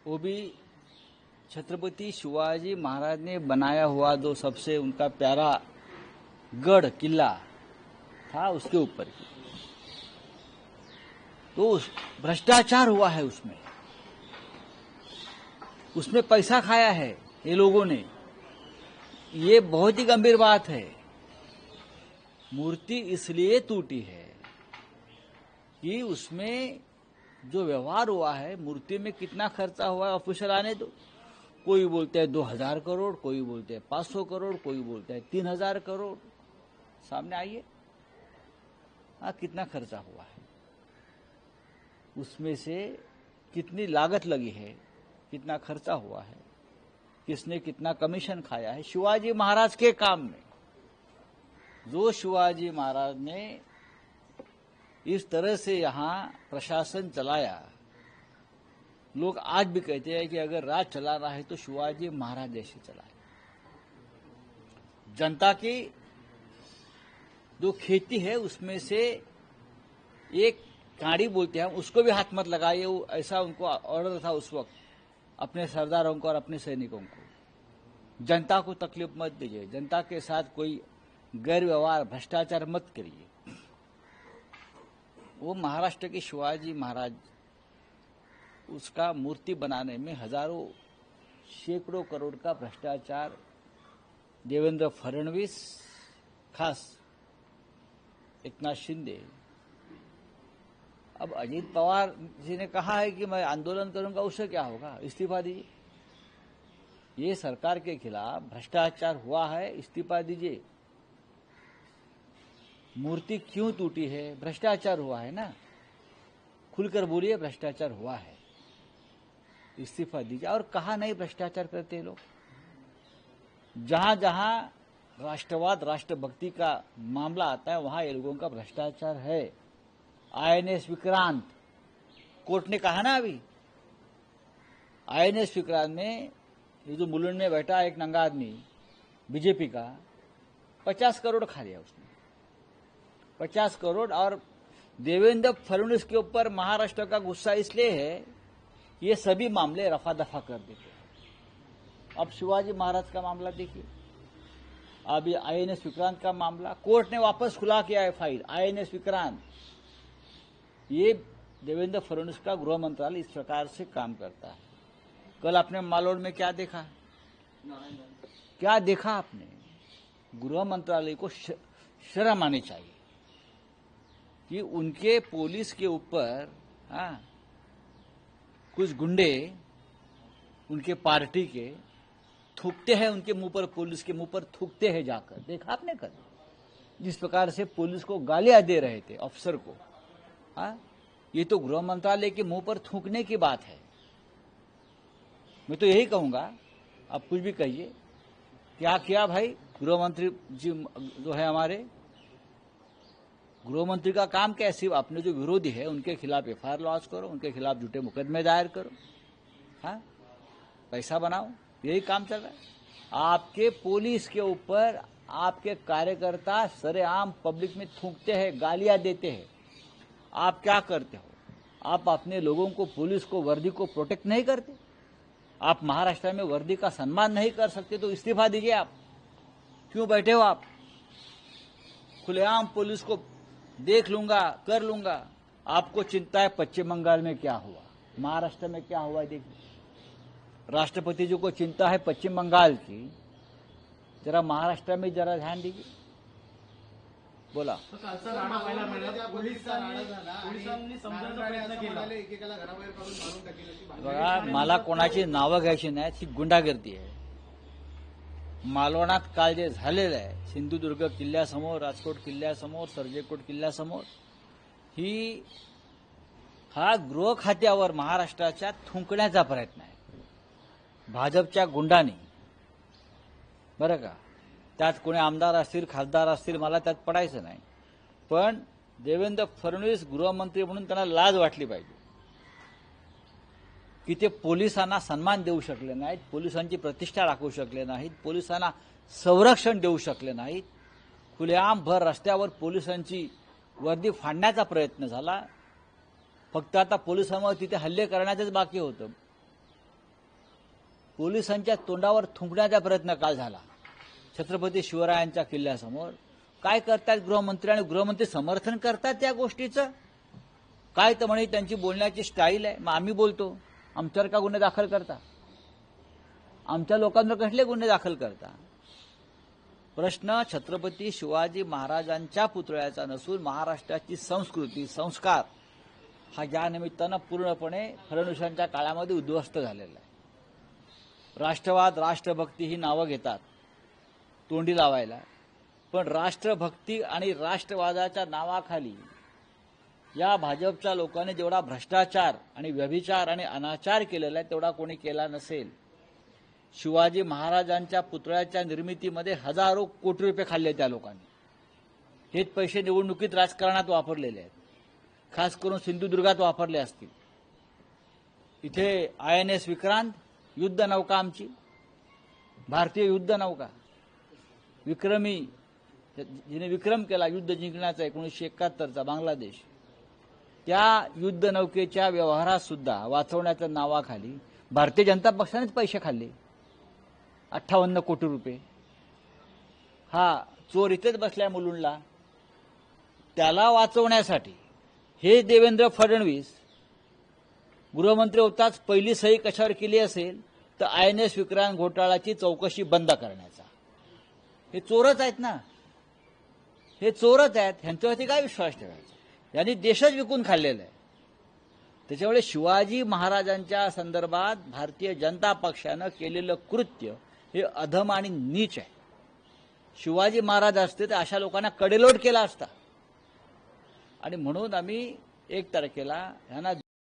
वो भी छत्रपति शिवाजी महाराज ने बनाया हुआ जो सबसे उनका प्यारा गढ़ किला था उसके ऊपर की। तो भ्रष्टाचार हुआ है उसमें पैसा खाया है ये लोगों ने। ये बहुत ही गंभीर बात है। मूर्ति इसलिए टूटी है कि उसमें जो व्यवहार हुआ है, मूर्ति में कितना खर्चा हुआ है ऑफिसर आने दो। कोई बोलते हैं 2000 करोड़, कोई बोलते हैं 500 करोड़, कोई बोलते हैं 3000 करोड़। सामने आइए कितना खर्चा हुआ है, उसमें से कितनी लागत लगी है, कितना खर्चा हुआ है, किसने कितना कमीशन खाया है शिवाजी महाराज के काम में। जो शिवाजी महाराज ने इस तरह से यहां प्रशासन चलाया, लोग आज भी कहते हैं कि अगर राज चलाना है तो शिवाजी महाराज जैसे चलाए। जनता की जो खेती है उसमें से एक काड़ी बोलते हैं उसको भी हाथ मत लगाइए, ऐसा उनको ऑर्डर था उस वक्त अपने सरदारों को और अपने सैनिकों को। जनता को तकलीफ मत दीजिए, जनता के साथ कोई गैर व्यवहार भ्रष्टाचार मत करिए। वो महाराष्ट्र के शिवाजी महाराज, उसका मूर्ति बनाने में हजारों सैकड़ों करोड़ का भ्रष्टाचार देवेंद्र फडणवीस, खास एकनाथ शिंदे। अब अजीत पवार जी ने कहा है कि मैं आंदोलन करूंगा, उससे क्या होगा, इस्तीफा दीजिए। ये सरकार के खिलाफ भ्रष्टाचार हुआ है, इस्तीफा दीजिए। मूर्ति क्यों टूटी है? भ्रष्टाचार हुआ है ना, खुलकर बोलिए भ्रष्टाचार हुआ है, इस्तीफा दीजिए। और कहा नहीं भ्रष्टाचार करते लोग। जहां जहां राष्ट्रवाद राष्ट्रभक्ति का मामला आता है वहां ये लोगों का भ्रष्टाचार है। INS विक्रांत, कोर्ट ने कहा ना अभी, INS विक्रांत में ये जो मुलुंड में बैठा एक नंगा आदमी बीजेपी का, 50 करोड़ खा लिया उसने, 50 करोड़। और देवेंद्र फडणवीस के ऊपर महाराष्ट्र का गुस्सा इसलिए है, ये सभी मामले रफा दफा कर देते हैं। अब शिवाजी महाराज का मामला देखिए, अभी INS विक्रांत का मामला कोर्ट ने वापस खुला किया है फाइल। INS विक्रांत, ये देवेंद्र फडणवीस का गृह मंत्रालय इस प्रकार से काम करता है। कल आपने मालोड में क्या देखा, क्या देखा आपने? गृह मंत्रालय को शर्म आनी चाहिए कि उनके पुलिस के ऊपर कुछ गुंडे उनके पार्टी के थूकते हैं, उनके मुंह पर, पुलिस के मुंह पर थूकते हैं जाकर। देखा आपने कल जिस प्रकार से पुलिस को गालियां दे रहे थे अफसर को। ये तो गृह मंत्रालय के मुंह पर थूकने की बात है। मैं तो यही कहूंगा, आप कुछ भी कहिए, क्या किया भाई गृह मंत्री जी जो है हमारे, गृह मंत्री का काम क्या है? सिर्फ अपने जो विरोधी है उनके खिलाफ FIR लॉन्च करो, उनके खिलाफ झूठे मुकदमे दायर करो, पैसा बनाओ, यही काम चल रहा है। आपके पुलिस के ऊपर आपके कार्यकर्ता सरेआम पब्लिक में थूकते हैं, गालियां देते हैं। आप क्या करते हो? आप अपने लोगों को, पुलिस को, वर्दी को प्रोटेक्ट नहीं करते। आप महाराष्ट्र में वर्दी का सम्मान नहीं कर सकते तो इस्तीफा दीजिए। आप क्यों बैठे हो? आप खुलेआम पुलिस को देख लूंगा, कर लूंगा। आपको चिंता है पश्चिम बंगाल में क्या हुआ, महाराष्ट्र में क्या हुआ, देखिए। राष्ट्रपति जी को चिंता है पश्चिम बंगाल की, जरा महाराष्ट्र में जरा ध्यान दीजिए। बोला बघा, मला कोणाची नावं घ्यायची नाही, ती गुंडागर्दी आहे। मालवणात काल जे झालेलं आहे, सिंधुदुर्ग किल्ल्यासमोर, राजकोट किल्ल्यासमोर, सर्जेकोट किल्ल्यासमोर, हा गृह खात्यावर महाराष्ट्राच्या थुंकण्याचा प्रयत्न आहे भाजपच्या गुंडांनी, बरं का। त्यात कोणी आमदार असतील, खासदार असतील, मला त्यात पडायचं नाही, पण देवेंद्र फडणवीस गृहमंत्री म्हणून त्यांना लाज वाटली पाहिजे की ते पोलिसांना सन्मान देऊ शकले नाहीत, पोलिसांची प्रतिष्ठा राखू शकले नाहीत, पोलिसांना संरक्षण देऊ शकले नाहीत। खुलेआम भर रस्त्यावर पोलिसांची वर्दी फाडण्याचा प्रयत्न झाला। फक्त आता पोलिसांवर तिथे हल्ले करण्याचंच बाकी होतं। पोलिसांच्या तोंडावर थुंकण्याचा प्रयत्न काल झाला छत्रपती शिवरायांच्या किल्ल्यासमोर. काय करतात गृहमंत्री, आणि गृहमंत्री समर्थन करतात त्या गोष्टीचं? काय तर म्हणे त्यांची बोलण्याची स्टाईल आहे. मग आम्ही बोलतो, आमच्यावर का गुन्हे दाखल करता? आमच्या लोकांवर कसले गुन्हे दाखल करता? प्रश्न छत्रपती शिवाजी महाराजांच्या पुतळ्याचा नसून महाराष्ट्राची संस्कृती, संस्कार हा या निमित्तानं पूर्णपणे फडणवीसांच्या काळामध्ये उद्ध्वस्त झालेला आहे. राष्ट्रवाद, राष्ट्रभक्ती ही नावं घेतात तोंडी लावायला, पण राष्ट्रभक्ती आणि राष्ट्रवादाच्या नावाखाली या भाजपच्या लोकांनी जेवढा भ्रष्टाचार आणि व्यभिचार आणि अनाचार केलेला आहे तेवढा कोणी केला नसेल. शिवाजी महाराजांच्या पुतळ्याच्या निर्मितीमध्ये हजारो कोटी रुपये खाल्ले त्या लोकांनी. हेच पैसे निवडणुकीत राजकारणात वापरलेले आहेत, खास करून सिंधुदुर्गात वापरले असतील. इथे INS विक्रांत युद्ध नौका, आमची भारतीय युद्ध नौका, विक्रमी, जिने विक्रम केला युद्ध जिंकण्याचा 1971चा बांगलादेश, त्या युद्ध नौकेच्या व्यवहारात सुद्धा वाचवण्याच्या नावाखाली भारतीय जनता पक्षानेच पैसे खाल्ले, 58 कोटी रुपये. हा चोर इथेच बसलाय मुलुंडला. त्याला वाचवण्यासाठी हे देवेंद्र फडणवीस गृहमंत्री होताच पहिली सही कशावर केली असेल तर INS विक्रांत घोटाळ्याची चौकशी बंद करण्याचा. हे चोरच आहेत ना, हे चोरच आहेत. ह्यांच्यावरती काय विश्वास ठेवायचा? यांनी देशच विकून खाल्लेला आहे. त्याच्यामुळे शिवाजी महाराजांच्या संदर्भात भारतीय जनता पक्षानं केलेलं कृत्य हे अधम आणि नीच आहे. शिवाजी महाराज असते तर अशा लोकांना कडेलोट केला असता. आणि म्हणून आम्ही 1 तारखेला ह्यांना